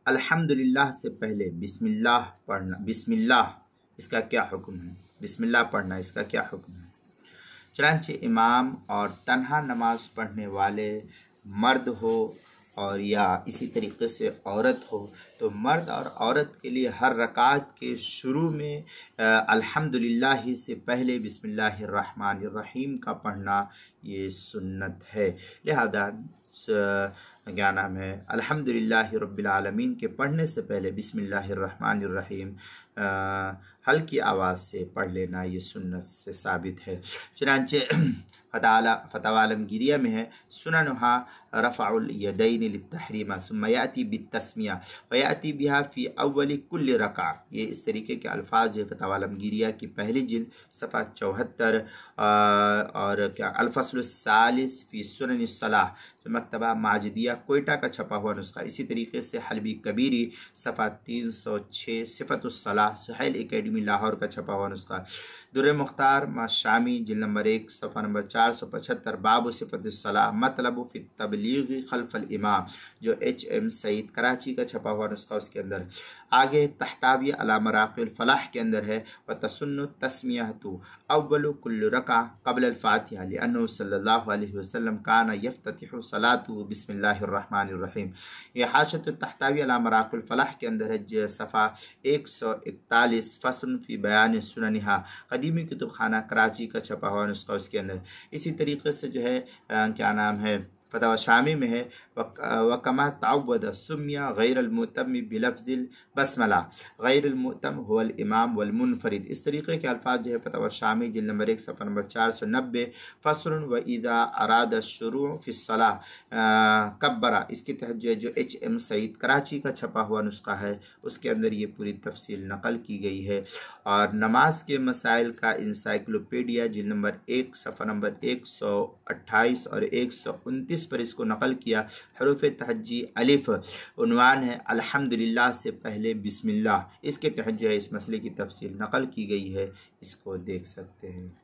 अल्हम्दुलिल्लाह से पहले बिस्मिल्लाह पढ़ना, बिस्मिल्लाह इसका क्या हुक्म है, बिस्मिल्लाह पढ़ना इसका क्या हुक्म है। चनांचे इमाम और तन्हा नमाज पढ़ने वाले मर्द हो और या इसी तरीके से औरत हो, तो मर्द और औरत के लिए हर रकात के शुरू में अल्हम्दुलिल्लाह से पहले बिस्मिल्लाहिर्रहमानिर्रहीम का पढ़ना ये सुन्नत है। लिहाजा क्या नाम है, अल्हम्दुलिल्लाहि रब्बिल आलमीन के पढ़ने से पहले बिस्मिल्लाहिर्रहमानिर्रहीम हल्की आवाज़ से पढ़ लेना ये सुन्नत से साबित है। चुनांचे फतवा आलमगीरिया में है, सुननुहा रफ़उल यदैन लित्तहरीमा सुम्मा याती बित्तस्मिया व याती बिहा फ़ी अव्वली कुल्ली रका। ये इस तरीके के अल्फाज है फतवा आलमगीरिया की पहली जिल्द सफ़ा 74 और क्या अल-फ़स्ल सालिस फ़ी सुनन सलाह जो मकतबा माजिदिया कोयटा का छपा हुआ नुस्खा। इसी तरीके से हलबी कबीरी सफ़ा 306 सिफ़तुस सलाह सुहैल एकेडमी लाहौर का छपा हुआ नुस्खा। दुर्र मुख्तार मा शामी जिल्द नंबर 1 सफ़ा नंबर 475 बाबु सिफ़तुस सलाह मतलब फ़ी तबलीग खल्फ़ल इमाम जो HM सईद कराची का छपा हुआ नुस्खा। उसके अंदर आगे तहतावी अला मराक़िल फ़लाह के अंदर है व तसुन्नु तस्मियतु अव्वलु कुल्लि रका क़ब्ल अल-फ़ातिहा लिअन्नहु सल्लल्लाहु अलैहि वसल्लम काना यफ्ततिहु सलातु बिस्मिल्लाहिर्रहमानिर्रहीम। ये हाशियतु तहतावी अला मराक़िल फ़लाह के अंदर है सफ़ा 141 फ़स्ल फ़ी बयान सुननिहा कदीमी कुतुब खाना कराची का छपा हुआ नुस्खा। उसके अंदर इसी तरीके से जो है क्या नाम है फतवा शामी में है वकमा तावद सुमिया गैरमुतम बिलफ्ज़िल बस्मला गैरमुतम हुवल इमाम वल मुनफरिद। इस तरीके के अल्फाज जो है फतवा शामी जिल्द नंबर 1 सफ़ा नंबर 490 फ़स्ल व इदा अराद शुरू फ़िस्सलाह कब्बरा। इसके तहत जो HM सईद कराची का छपा हुआ नुस्खा है उसके अंदर ये पूरी तफसील नकल की गई है। और नमाज के मसाइल का इंसाइक्लोपीडिया जिल्द नंबर 1 सफ़ा नंबर 128 और 129 पर इसको नकल किया। हरूफ तहज्जी अलिफ उन्वान है अल्हम्दुलिल्लाह से पहले बिस्मिल्लाह। इसके तहत जो है इस मसले की तफसील नकल की गई है, इसको देख सकते हैं।